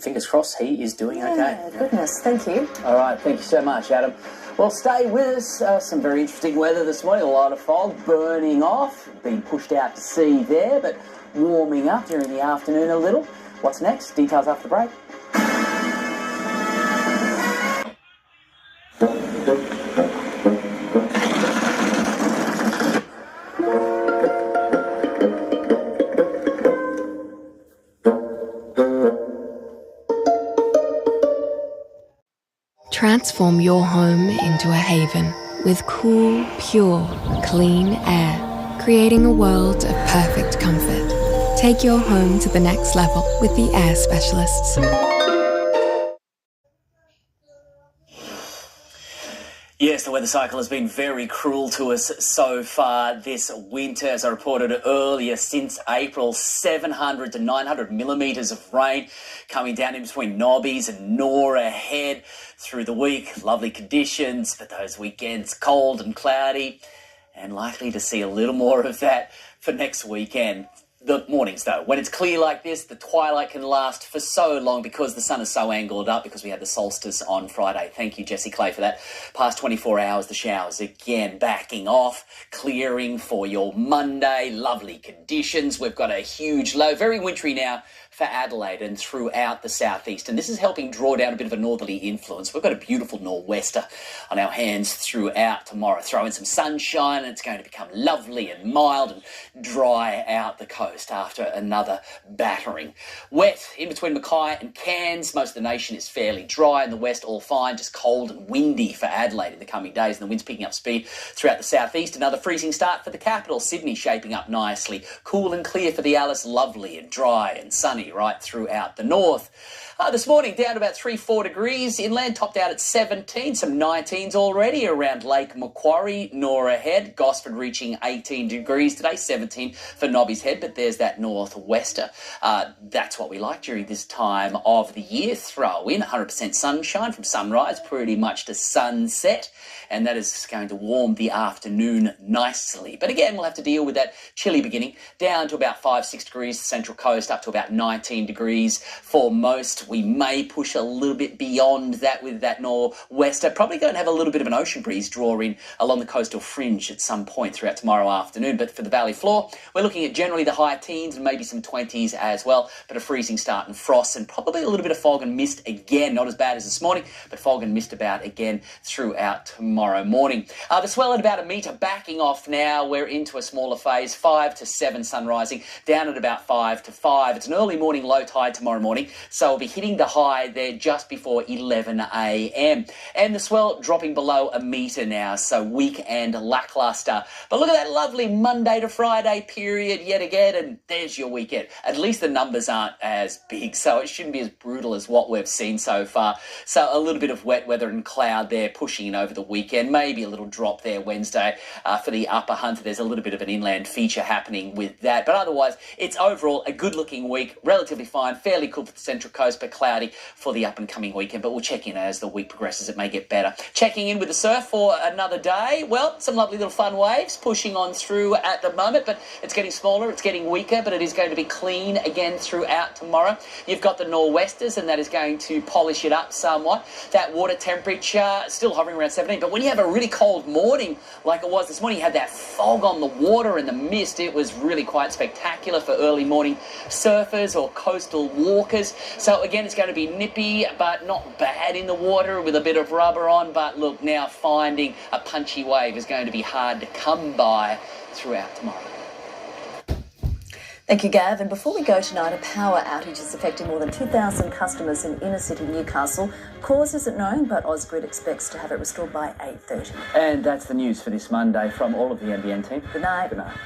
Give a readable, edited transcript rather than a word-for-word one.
fingers crossed he is doing okay. Goodness, thank you. All right, thank you so much, Adam. Well, stay with us. Some very interesting weather this morning. A lot of fog burning off, being pushed out to sea there, but warming up during the afternoon a little. What's next? Details after the break. Transform your home into a haven with cool, pure, clean air, creating a world of perfect comfort. Take your home to the next level with the air specialists. Yes, the weather cycle has been very cruel to us so far this winter. As I reported earlier, since April, 700 to 900 millimetres of rain coming down in between Nobbies and Nora Head through the week. Lovely conditions, but those weekends cold and cloudy, and likely to see a little more of that for next weekend. The mornings, though, when it's clear like this, the twilight can last for so long because the sun is so angled up because we had the solstice on Friday. Thank you, Jessie Clay, for that. Past 24 hours, the showers again backing off, clearing for your Monday. Lovely conditions. We've got a huge low, very wintry now for Adelaide and throughout the southeast. And this is helping draw down a bit of a northerly influence. We've got a beautiful nor'wester on our hands throughout tomorrow. Throw in some sunshine and it's going to become lovely and mild and dry out the coast after another battering. Wet in between Mackay and Cairns. Most of the nation is fairly dry. In the west, all fine, just cold and windy for Adelaide in the coming days. And the wind's picking up speed throughout the southeast. Another freezing start for the capital, Sydney, shaping up nicely. Cool and clear for the Alice, lovely and dry and sunny right throughout the north. This morning down to about 3-4 degrees inland, topped out at 17, some 19s already around Lake Macquarie, Nora Head, Gosford reaching 18 degrees today, 17 for Nobby's Head, but there's that northwester. That's what we like during this time of the year. Throw in 100% sunshine from sunrise pretty much to sunset, and that is going to warm the afternoon nicely. But again, we'll have to deal with that chilly beginning, down to about 5-6 degrees, the central coast up to about 19 degrees for most. We may push a little bit beyond that with that nor'wester. Probably going to have a little bit of an ocean breeze draw in along the coastal fringe at some point throughout tomorrow afternoon. But for the valley floor, we're looking at generally the high teens and maybe some 20s as well. But a freezing start and frost and probably a little bit of fog and mist again. Not as bad as this morning, but fog and mist about again throughout tomorrow morning. The swell at about a metre, backing off now. We're into a smaller phase, 5 to 7 sun rising, down at about 5 to 5. It's an early morning low tide tomorrow morning, so we'll be hitting the high there just before 11 a.m. And the swell dropping below a metre now, so weak and lacklustre. But look at that lovely Monday to Friday period yet again, and there's your weekend. At least the numbers aren't as big, so it shouldn't be as brutal as what we've seen so far. So a little bit of wet weather and cloud there pushing in over the weekend. Maybe a little drop there Wednesday for the upper Hunter. There's a little bit of an inland feature happening with that. But otherwise, it's overall a good-looking week, relatively fine, fairly cool for the Central Coast, but cloudy for the up-and-coming weekend. But we'll check in as the week progresses. It may get better. Checking in with the surf for another day. Well, some lovely little fun waves pushing on through at the moment, but it's getting smaller, it's getting weaker, but it is going to be clean again throughout tomorrow. You've got the nor'westers, and that is going to polish it up somewhat. That water temperature still hovering around 17, but when you have a really cold morning like it was this morning, you had that fog on the water and the mist. It was really quite spectacular for early morning surfers or coastal walkers. So again, it's going to be nippy, but not bad in the water with a bit of rubber on. But look, now finding a punchy wave is going to be hard to come by throughout tomorrow. Thank you, Gav. And before we go tonight, a power outage is affecting more than 2,000 customers in inner-city Newcastle. Cause isn't known, but Ausgrid expects to have it restored by 8:30. And that's the news for this Monday from all of the NBN team. Good night. Good night.